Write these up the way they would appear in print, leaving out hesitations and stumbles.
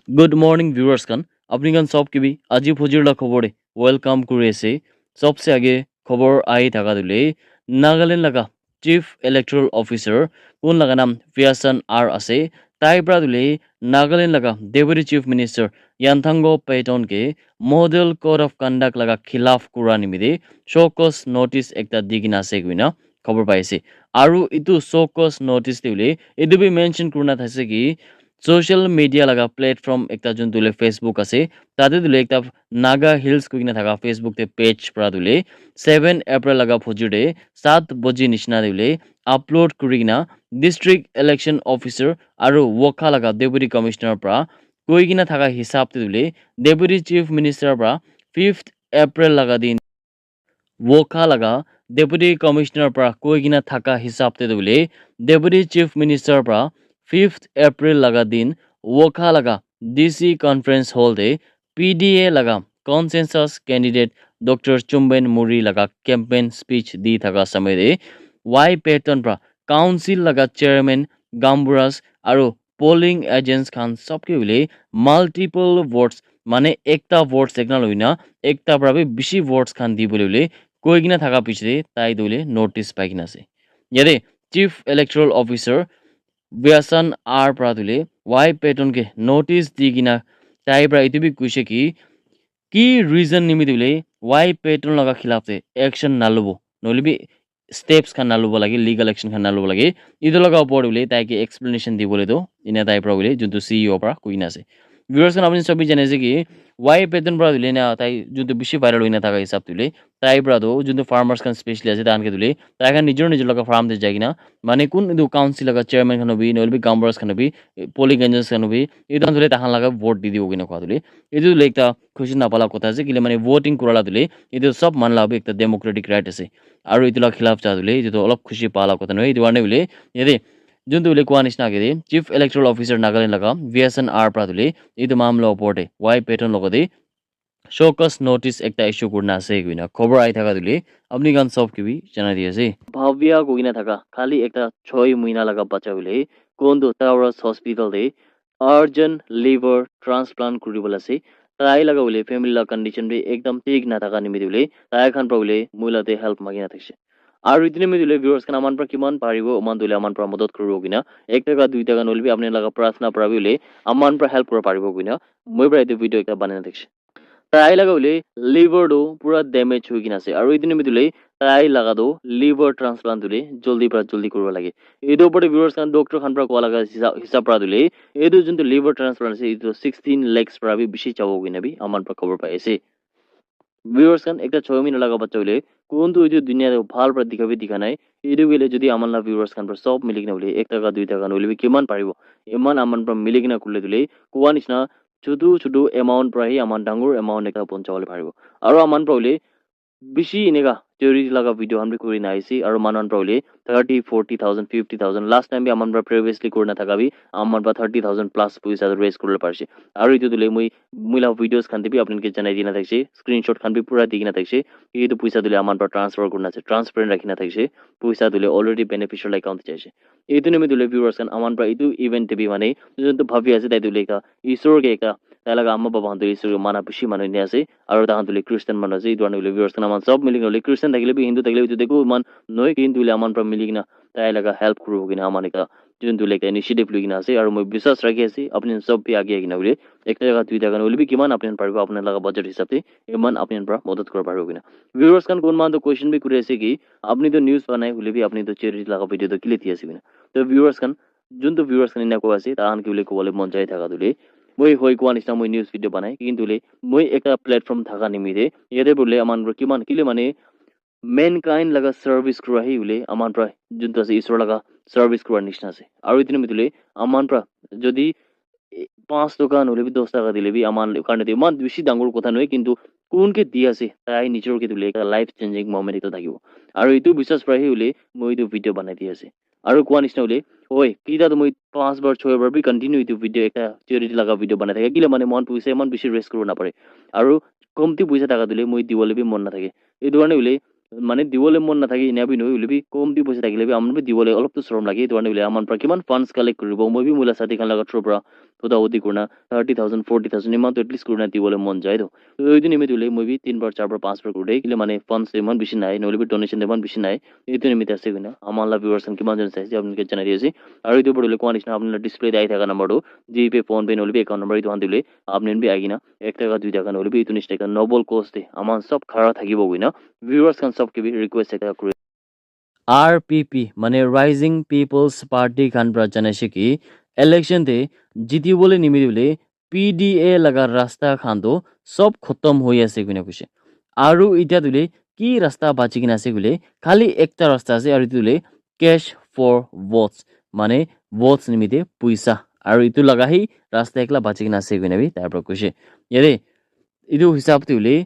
Good morning viewers kan apni kan sob kibi aji phojir la khobore welcome kuri ase sobse age khobor ai thaka dule Nagaland laga chief electoral officer kun laga nam Fiasan R ase tai pra dule Nagaland laga deputy chief minister Yanthango Payton ke model code of conduct laga khilaf kura nimide showcause notice ekta digina ase guina khobor paise aru itu showcause notice dule edu bi mention kurna thaise ki social media laga platform ekta jun dule Facebook ase tade dule ekta Naga Hills kuina thaka Facebook te page pra dule 7 April laga phojide 7 boji nishna dule upload kurina district election officer aru wokha laga deputy commissioner pra koigina thaka hisab te dule deputy chief minister pra 5th April laga din wokha laga deputy commissioner pra koigina thaka hisab te dule deputy chief minister pra 5th April laga din wokha laga DC conference hall de PDA laga consensus candidate Dr. Chumben Muri laga campaign speech di thaka samay de Y Payton pra council laga chairman Gamburas aru polling agents khan sabke ule multiple votes mane ekta votes ekna loina ekta pra bhi bishi votes khan di bole koigina thaka pichre tai dole notice paigina ase yade chief electoral officer Vyasan R Pradule Y Payton ke notice digina tai pra itu bi kuise ki reason nimidule Y Payton laga khilaf te action nalubo nolibi steps khan nalubo lagi legal action khan nalubo lagi idu laga upor ule tai ke explanation dibole do ina tai pra ule juntu CEO pra kuina ase viewers kan apni sabi jane ase ki Y Payton pra dule na tai juntu bishi viral hoina thaka hisab dule tai pra do juntu farmers kan specially ase dan ke dule tai kan nijor laga farm de jagina mane kun idu council laga chairman khan hobi nolibi gambars khan hobi polling agents khan hobi idu dule tahan laga vote di dibo gina kwa dule idu like ta खुशी नापाला कथा चाहिँ किनभने voting कुराला Dhule यो सब मानला अब एक democratic right আছে আৰু ইতলা খিলাফ চাদুলে যেটো অলপ খুশি পালা কথা নয় এই দুৱানে উলে यदि जुन दुले कोआ निस्ना गरे चीफ इलेक्टोरल ऑफिसर नागालैंड लगा VSN आर प्रादुले इदु मामला ओपोर्टे वाई पैटर्न लगदे शोकस नोटिस एकटा इश्यू गुडना से गुइना खबर आइ थाका दुले अपनी गन सब की भी जना दिएसे भव्य गोगिना थाका खाली एकटा 6 महीना लगा बच्चा उले कोंदो टावरस हॉस्पिटल दे अर्जेंट लिवर ट्रांसप्लांट कुरिबला से ताई लगा उले फैमिली ला कंडीशन भी एकदम ठीक ना थाका निमिति उले ताई खान प्रभुले मुलाते हेल्प मागिना थैसे আৰু ইতিনে মিলে ভিউয়াৰ্স কান আমান পৰা কিমান পাৰিব মান দুলে আমান পৰা মদত কৰিব কিনা 1 টাকা 2 টাকা নলবি আপনি লাগা প্ৰাৰ্থনা প্ৰাবিলে আমান পৰা হেল্প কৰিব পাৰিব কিনা মই পৰা এই ভিডিও একটা বানাই দেখছে তাই লাগা হলে লিভাৰ দো পুৰা ড্যামেজ হই কিনা আছে আৰু ইতিনে মিলে তাই লাগা দো লিভাৰ ট্ৰান্সপ্লান্ট দুলে জলদি কৰিব লাগে এটো উপৰে ভিউয়াৰ্স কান ডক্টৰ খান পৰা কোৱা লাগা হিসাব পৰা দুলে এটো যোনটো লিভাৰ ট্ৰান্সপ্লান্ট আছে এটো 16 lakhs পৰা বি বেশি চাবো কিনা বি আমান পৰা খবৰ পাইছে ভিউয়ার্স কান একটা 6 মহিনা লাগা বাচ্চা হলে কোনটো এই দুনিয়া ভাল পৰা দিখা নাই এইটো গেলে যদি আমাৰ না ভিউয়াৰ্স কান পৰা সব মিলি কিনা বলে 1 টাকা 2 টাকা নলিবি কিমান পাৰিব ইমান আমাৰ পৰা মিলি কিনা কৰলে দিলে কোৱা নিচিনা ছোটো এমাউন্ট পৰা হি আমাৰ ডাঙৰ এমাউন্ট এটা পঞ্চাবলে পাৰিব আৰু আমাৰ পৰা হলে বেশি এনেকা theory laga video hamri kuri na aisi aru manan probably 30 40,000 50,000 last time bi aman pra previously kurna thaka bi aman pra 30,000 plus puisa raise kurle parse aru itu dule muila videos khan bi apni ke janai dina thakse screenshot khan bi pura digina thakse itu puisa dule aman pra transfer kurna che transparent rakhina thakse puisa dule already beneficial account chaise itu ne dule viewers kan aman pra itu event bi mane jonto bhabi ase tai dule ka isor ke ka তাইলাগা আম্মা বাবা হন্তো ইসুর মানা বেশি মানুষ নিয়ে আছে আর তাহান তুলে খ্রিস্টান মানুষ আছে এই ধরনের ভিউয়ার্স কানা মান সব মিলি গেলে খ্রিস্টান থাকলে বি হিন্দু থাকলে দেখো মান নয় কিন্তু আমান পৰা মিলি কিনা তাইলাগা হেল্প কৰবো কিনা আমাৰ একটা যোনটো লেখা ইনিশিয়েটিভ লৈ কিনা আছে আৰু মই বিশ্বাস ৰাখি আছি আপুনি সব বি আগে কিনা বলে 1 টাকা 2 টাকা নলিবি কিমান আপুনি পাৰিব আপোনাৰ লাগা বাজেট হিচাপে ইমান আপোনাৰ পৰা মদত কৰিব পাৰিব কিনা ভিউয়াৰ্স কান কোন মান তো কোশ্চেন বি কৰি আছে কি আপনি তো নিউজ বনাই হলে বি আপনি তো চেরিটি লাগা ভিডিও তো ক্লিক দি আছে কিনা তো ভিউয়ার্স কান যোনটো ভিউয়ার্স কান ইনা কো আছে তাহান কি বলে কোবলে মন যায় থাকা দুলে মই হই কোৱা নিচিনা মই নিউজ ভিডিও বনাই কিন্তু মই একটা প্ল্যাটফর্ম থাকা নিমিতে ইয়াতে বলে আমার কিমান কিলে মানে মেনকাইন্ড লাগা সার্ভিস কৰা হি উলে আমাৰ পৰা যোনটো আছে ঈশ্বৰ লাগা সাৰ্ভিস কৰাৰ নিচিনা আছে আৰু ইতিনে মিতুলে আমাৰ পৰা যদি 5 টাকা নহলে 10 টাকা দিলে বি আমাৰ কাৰণে ইমান বেছি ডাঙৰ কথা নহয় কিন্তু কোনকে দি আছে তাই নিজৰকে দিলে এটা লাইফ চেঞ্জিং মোমেন্ট এটা থাকিব আৰু এইটো বিশ্বাস পৰা হি উলে মই এইটো ভিডিও বনাই দি আছে আৰু কোৱা নিচিনা উলে ওই কিটা তুমি 5 বার 6 বার বি কন্টিনিউ ইটো ভিডিও একটা থিওরি লাগা ভিডিও বনাই থাকে কিলে মানে মন পইসা ইমান বেশি রেস্ট কৰিব নাপাৰে আৰু কমতি পইসা টাকা দিলে মই দিবলে বি মন নাথাকে এই ধৰণে উলে মানে দিবলে মন নাথাকে ইনাবি নই উলে বি কমতি পইসা থাকিলে বি আমাৰ বি দিবলে অলপ তো শৰম লাগে এই ধৰণে উলে আমাৰ পৰা কিমান ফান্ডস কালেক্ট কৰিব মই বি মুলা সাথী খান লাগা থ্ৰু পৰা थोदावती करना 30,000 40,000 इमान तो एटलिस्ट करना दी बोले मन जाए तो ये निमित्त उले मैं भी 3 बार 4 बार 5 बार कुड़े किले माने फंड्स इमान बिशी नाय नोले भी डोनेशन इमान बिशी नाय ये तो निमित्त ऐसे बिना हमारा व्यूअर्स की मान जन साइज आपने के चैनल दिए और ये तो बड़े लोग कौन आपने डिस्प्ले दाई था का नंबर दो जीपे फोन पे नोले भी अकाउंट नंबर तो दिले आपने भी आएगी ना 1 টাকা 2 টাকা नोले भी इतनी टाका नोबल कोस्ट दे हमारा सब खरा था कि वो ना व्यूअर्स kan सब के भी रिक्वेस्ट है कर आरपीपी माने राइजिंग पिपल्स पार्टी खान प्रचाने की इलेक्शन थे जीती बोले निमिले पीडीए लगा रास्ता खान तो सब खत्म हो ऐसे कुछ कुछ आरु इटा तुले की रास्ता बाची किना से गुले खाली एकटा रास्ता से आरु तुले कैश फॉर वोट्स माने वोट्स निमिते पैसा आरु इतु लगा ही रास्ता एकला बाची किना से गुने भी तार पर कुछ यदि इतु हिसाब तुले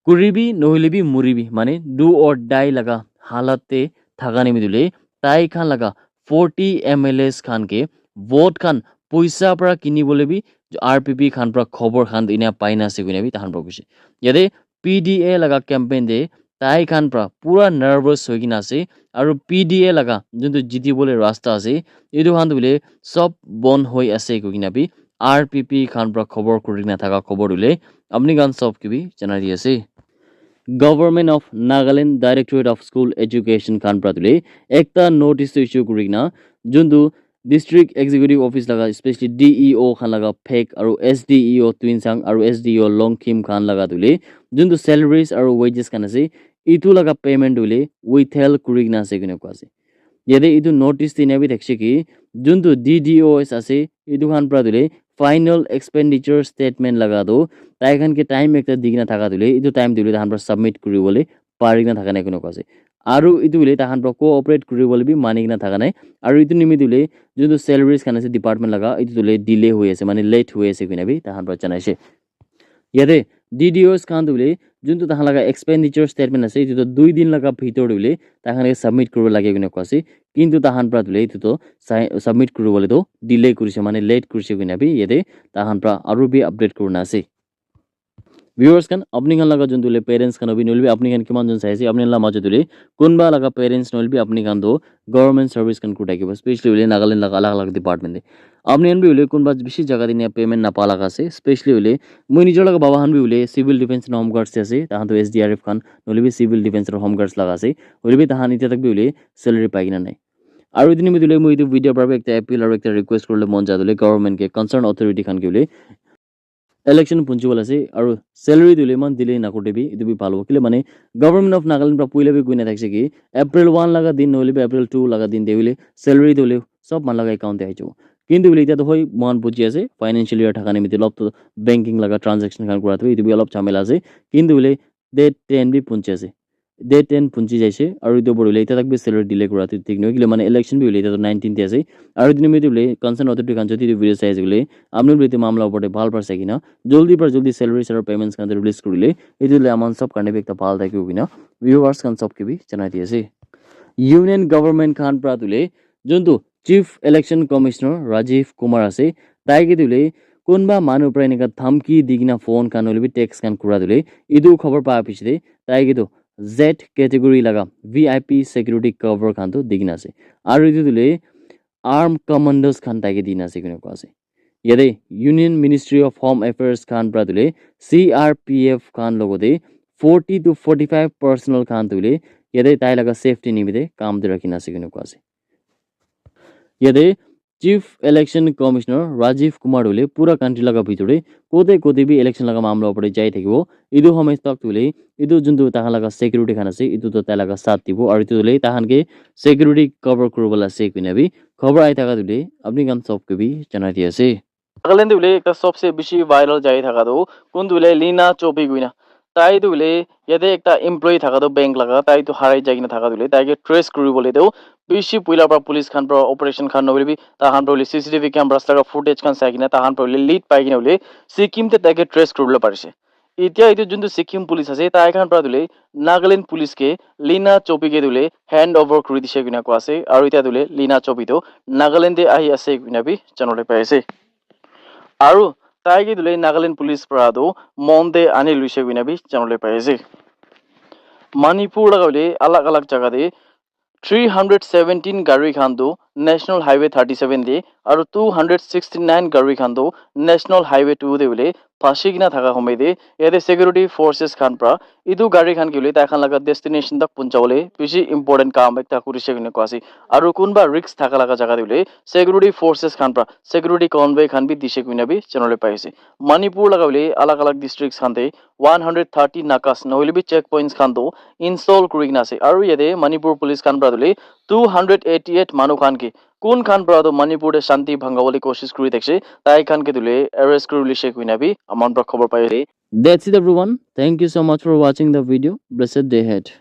कुरिबी नहिलेबी मुरिबी माने डू और डाई लगा हालते थागाने मिदुले ताई खान लगा 40 एमएलएस खान के वोट खान पैसा पर किनी बोले भी जो आरपीपी खान पर खबर खान इना पाइना से गुने भी ताहान पर कुछ यदि पीडीए लगा कैंपेन दे ताई खान पर पूरा नर्वस हो किना से और पीडीए लगा जो जीती बोले रास्ता से इदु खान बोले सब बन होई আছে কিনা भी आरपीपी खान पर खबर करिना थाका खबर उले अपनी गान सब की भी जना दी আছে government of Nagaland directorate of school education खान प्रातुले एकता नोटिस इश्यू करिना जुन्दु डिस्ट्रिक्ट एग्जीक्यूटिव ऑफिस लगा स्पेशली डीईओ खान लगा फेक और एसडीईओ ट्विनसांग और एसडीईओ लॉन्गकिम खान लगा तुले जुन्दु सैलरीज और वेजेस खान से इतु लगा पेमेंट उले विथहेल्ड करिना से किने को আছে यदि इतु नोटिस दिने भी देखছে कि जुन्दु डीडीओएस আছে इतु खान प्रातुले फाइनल एक्सपेंडिचर स्टेटमेंट लगा दो ताइखान के टाइम एक दिगिना थाका दुले इतु टाइम दिले ताहान पर सबमिट करिबोले पारिना थाका नै कोनो कसे आरु इतुले ताहान पर कोऑपरेट करिबोले भी मानिगिना थाका नै आरु इतु निमिदुले जुन सैलरीज खान से डिपार्टमेंट लगा इतुले डिले हुए আছে माने लेट हुए আছে किना भी ताहान पर चनाइसे यदि डीडीओस खान दुले जुन ताहान लगा एक्सपेंडिचर स्टेटमेंट আছে इतु 2 दिन लगा ভিতর दुले ताहान सबमिट करबो लागे किना कसे किन्तु ताहान पर दुले इतु तो सबमिट करिबोले तो डिले करिसे माने लेट करिसे किना भी यदि ताहान पर आरु भी अपडेट करना আছে viewers kan apni kan laga jun dule parents kan obin ulbi apni kan kiman jun saisi apni la majo dule kunba laga parents no ulbi apni kan do government service kan kutai ke especially ule nagaland laga alag alag department de apni kan bi ule kunba bishi jaga din payment na pala ka se especially ule moi nijor laga baba han bi ule civil defense and home guards se ase tahan to sdrf kan ulbi civil defense and home guards laga ase ulbi tahan ita tak bi ule salary pai kina nai আৰু এদিন আমি দিলে মই এই ভিডিওৰ পৰা একটা appeal আৰু একটা ৰিকুৱেষ্ট কৰিলে মন যাদলে গভৰ্নমেন্ট কে কনসাৰ্ন অথৰিটি খান কিলে इलेक्शन पुंचुवल আছে আৰু স্যালারি দিলে মান দিলে না কোটেবি ইটো বি ভালো কিলে মানে গভর্নমেন্ট অফ নাগাল্যান্ড পৰা পইলে বি গুইনা থাকছে কি এপ্রিল 1 লাগা দিন নইলে এপ্রিল 2 লাগা দিন দেইলে স্যালারি দিলে সব মান লাগা অ্যাকাউন্টে আইছো কিন্তু বলি এটা তো হয় মান বুঝি আছে ফাইনান্সিয়াল ইয়ার টাকা নিমিতে লব তো ব্যাংকিং লাগা ট্রানজাকশন কান করাতে ইটো বি অলপ ঝামেলা আছে কিন্তু বলি ডেট 10 বি পুঞ্চি আছে ডেট 10 পুঞ্চি যাইছে আৰু ইটো বড়লে এটা থাকবে স্যালারি ডিলে করাতে ঠিক নয় কিলে মানে ইলেকশন বি হইলে এটা তো 19 তে আছে আৰু দিন মিতে বলি কনসার্ন অথরিটি কান যদি ভিডিও চাইছে বলে আমনুল বিতে মামলা উপরে ভাল পারছে কিনা জলদি पर जल्दी सैलरीज और पेमेंट्स kan रिलीज करिले इतुले अमान सब करने भी एकटा ভাল থাকিও কিনা ভিউয়ার্স kan सब के भी জানাই দিয়েছে ইউনিয়ন গভর্নমেন্ট খান প্রাতুলে জন্তু chief election commissioner Rajiv Kumar আছে তাইকে দিলে কোনবা মানুহ প্রাণিকা ধমকি দিগিনা ফোন কান হলে টেক্স কান কুৰা দিলে ইদু খবৰ পা পিছতে তাইকে তো Z कैटेगरी लगा VIP सिक्योरिटी कवर खान तो दिगिना से और इदु दिले आर्म कमांडर्स खान ताके दिना से किने को আছে यदि union ministry of home affairs खान प्रातुले CRPF खान लगोदे 40 to 45 पर्सनल खान तुले यदि ताई लगा सेफ्टी निमिते काम दे रखिना से किने को আছে यदि chief election commissioner Rajiv Kumar उले पूरा कंट्री लगा भितरे कोते भी इलेक्शन लगा मामला उपरे जाई থাকিবो इदु समय तक तुले इदु जुन्दु ताहा लगा सिक्युरिटी खाना से इदु तो ताहा लगा साथ दिबो और इदु तुले ताहान के सिक्युरिटी कवर करबला से किने भी खबर आइ थाका तुले अपनी गान सब के भी जना दियासे नागालैंड उले एक सबसे बेसी भाइरल जाई थाका दो कोन दुले लीना चोपी गुइना ताई दुले यदि एकटा एम्प्लॉय थाका दो बैंक लगा ताई तो हाराई जागिना थाका दुले ताई के ट्रेस करिबोले दो बेसी पुइला पर पुलिस खान पर ऑपरेशन खान नबे भी ताहान पर सीसीटीवी कैमरास लगा फुटेज खान साइकिना ताहान पर लीड पाइकिना उले सिक्किम ते ताके ट्रेस करिबोले पारिसे इतिया इतो जुन्दु सिक्किम पुलिस আছে ताई खान पर दुले नागालैंड पुलिस के लीना चोपी के दुले हैंड ओवर करि दिसे किना को আছে আৰু ইতিয়া দুলে লীনা চোপি তো নাগালেন্ডে আহি আছে কিনা বি জানলে পাইছে আৰু তাইকে দুলে নাগালেন্ড পুলিস পৰাদো মন্দে আনি লুইছে কিনা বি জানলে পাইছে মণিপুৰ लगाले अलग अलग जगह दे 317 गाड़ी खान दो नेशनल हाईवे 37 दे और 269 गाड़ी खान तो नेशनल हाईवे 2 दे बोले फांसी किना थाका समय दे यादे सिक्योरिटी फोर्सेस खान प्रा इदु गाड़ी खान के लिए ताखान लगा डेस्टिनेशन तक पुंचावले बेसी इम्पोर्टेंट काम एक ताकुरिसे किने क्वासी और कुनबा रिक्स थाका लगा जगह दिले सिक्योरिटी फोर्सेस खान प्रा सिक्योरिटी कॉन्वे खान भी दिशे किने भी चैनल पाइसे मणिपुर लगावले अलग अलग डिस्ट्रिक्ट्स खान थे 130 नाकास नहले भी चेक पॉइंट्स खान तो इंस्टॉल करिना से और यादे मणिपुर पुलिस खान प्रा दिले 288 मानु खान के কোন খান পৰা মণিপুৰে শান্তি ভংগাবলৈ কোशिश কৰি দেখছে তাই খান কে দুলে এৰেষ্ট কৰি লিছে কুইনা বি আমাৰ খবৰ পাইছে। That's it everyone. Thank you so much for watching the video. Blessed day ahead.